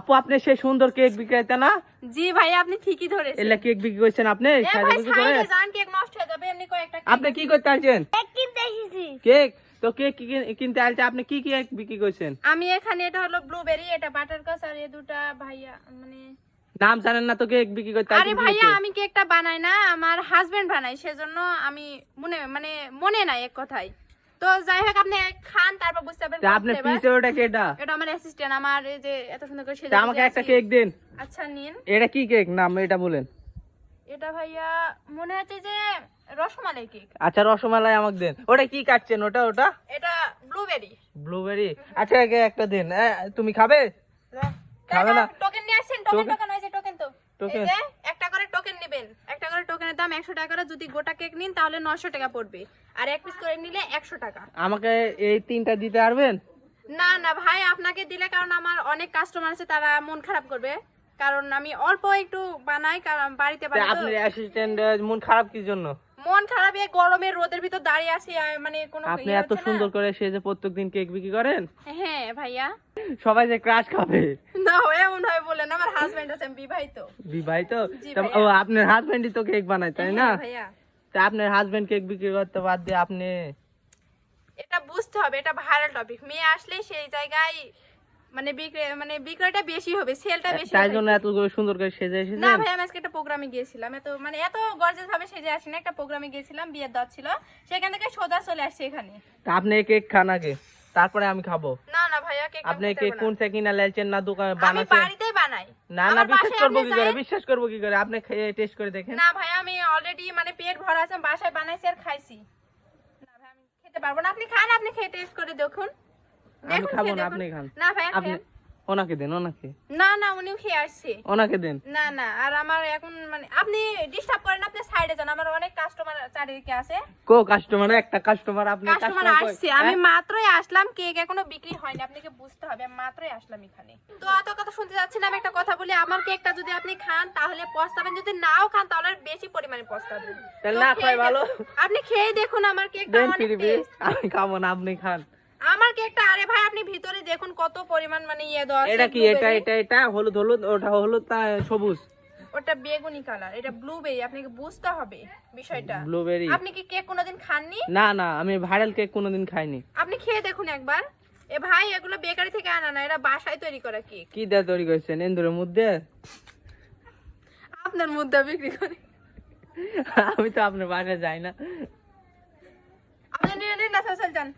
আপু আপনি সেই সুন্দর কেক বিক্রেতা না? জি ভাই আপনি ঠিকই ধরেছেন। এলা কেক বিক্রি করছেন আপনি? সাজুগুজু করে কেক নষ্ট হয়ে যাবে এমনি কয়েকটা। আপনি কি করতে আসছেন? কেক কিনতে এসেছি। কেক তো কেক কিনতে আসছে, আপনি কি কেক বিক্রি করছেন? আমি এখানে এটা হলো ব্লুবেরি, এটা বাটারকচ, আর এই দুটা ভাইয়া মানে নাম জানেন না তো কেক বিক্রি করতে আসছেন? আরে ভাইয়া আমি কেকটা বানাই না, আমার হাজবেন্ড বানায়, সেজন্য আমি মনে নাই এক কথায়। তো যাই হোক আপনি খান তারপর বুঝতে পারবেন। আপনি পিছে ওটা কেটা? এটা আমার অ্যাসিস্ট্যান্ট, আমার এই যে এত সুন্দর করে সেজে আমাকে একটা কেক দিন। আচ্ছা নিন। এটা কি কেক নাম এটা বলেন? এটা ভাইয়া মনে হচ্ছে যে রসমালাই কেক। আচ্ছা রসমালাই আমাকে দেন। ওটা কি কাটছেন? ওটা এটা ব্লুবেরি। ব্লুবেরি। আচ্ছা একটা দিন। তুমি খাবে? খাবে না? টোকেন নিয়ে আসেন। টোকেন হয়েছে, টোকেন তো টোকেন এই যে একটা করে টোকেন নেবেন। একটা করে টোকেনের দাম 100 টাকা করে। যদি গোটা কেক নিন তাহলে 900 টাকা পড়বে, আর এক পিস করে নিলে 100 টাকা। আমাকে এই তিনটা দিতে পারবেন? না না ভাই আপনাকে দিলে, কারণ আমার অনেক কাস্টমার আছে, তারা মন খারাপ করবে, কারণ আমি অল্প একটু বানাই, কারণ বাড়িতে বানাই তো। আপনার অ্যাসিস্ট্যান্ট মন খারাপ কি জন্য? মন খারাপ, এই গরমের রোদের ভিতর দাঁড়িয়ে আছি, মানে কোনো আপনি এত সুন্দর করে সেজে প্রত্যেকদিন কেক বিক্রি করেন? হ্যাঁ ভাইয়া। সবাই যে ক্রাশ খাবে। না এমন হয় বলেন, আমার হাজবেন্ড আছে, আমি বিবাহিত। বিবাহিত? জি তা ভাইয়া। ও আপনার হাজবেন্ডই তো কেক বানায় তাই না? হ্যাঁ ভাইয়া। তা আপনার হাজবেন্ড কেক বিক্রি করতে বাদ দিয়ে আপনি? এটা বুঝতে হবে, এটা ভাইরাল টপিক, মেয়ে আসলে সেই জায়গায় বিক্রয়টা বেশি হবে, সেলটা বেশি তাই হবে। জন্য এত সুন্দর করে সেজে না এসেছেন? ভাই আমি আজকে একটা প্রোগ্রামে গিয়েছিলাম, এত গর্জিয়াস ভাবে সেজে আসি না, একটা প্রোগ্রামে গিয়েছিলাম, বিয়ের দাওয়াত ছিল, সেখান থেকে সোজা চলে আসছি এখানে। তা আপনি কেক খান আগে, তারপরে আমি খাবো। না না ভাইয়া কেক আপনি কেক কোন থেকে কিনা লাইছেন না দোকানে আমি বানাচ্ছেন? বাড়িতেই বানাই। না আমার বিশ্বাস বাসায় করবো আপনি কি করে? যাই- বিশ্বাস করবো কি করে? আপনি খেয়ে টেস্ট করে দেখেন। না ভাই আমি অলরেডি পেট ভরা আছে, বাসায় বানাইছি আর খাইছি। না ভাই আমি খেতে পারবো না, আপনি খান, আপনি খেয়ে টেস্ট করে দেখুন। আমি খাবো খেয়ে না, দেখুন। আপনি খান। না ভাইয়া আপনি ওনাকে দেন, ওনাকে। না না উনিও খেয়ে আসছে। ওনাকে দেন। না না আর আমার এখন আপনি ডিস্টার্ব করেন, আপনি সাইডে যান, আমার অনেক কাস্টমার চারিদিকে আছে। কো কাস্টমার? একটা কাস্টমার আপনি? কাস্টমার আসছে, আমি মাত্রই আসলাম, কেক এখনো বিক্রি হয়নি, আপনাকে বুঝতে হবে, আমি মাত্রই আসলাম এখানে। তো এত কথা শুনতে যাচ্ছি না, আমি একটা কথা বলি, আমার কেকটা যদি আপনি খান তাহলে পস্তাবেন, যদি নাও খান তাহলে আর বেশি পরিমাণে পস্তাবেন। তাহলে না খাই ভালো। আপনি খেয়ে দেখুন আমার কেকটা দেন অনেক ফিরবি। টেস্ট। আমি খাবো না, আপনি খান। আমার কেকটা, আরে ভাই আপনি ভিতরে দেখুন কত পরিমাণ ইয়ে দেওয়া আছে। এটা কি? এটা হলুদ হলুদ, ওটা হলুদ তা সবুজ। ওটা বেগুনি কালার, এটা ব্লুবেরি, আপনাকে বুঝতে হবে বিষয়টা। ব্লুবেরি? আপনি কি কেক কোনোদিন খাননি? না না আমি ভাইরাল কেক কোনোদিন খাইনি। আপনি খেয়ে দেখুন একবার। এ ভাই এগুলো বেকারি থেকে আনা না, এরা বাসায় তৈরি করা কেক। কি দিয়ে তৈরি করছেন? এন্দুরের মধ্যে? আপনার মুদ্রা বিক্রি করে। আমি তো আপনার বাসায় যাই না। আপনি নিয়ে নিন না, চল যান।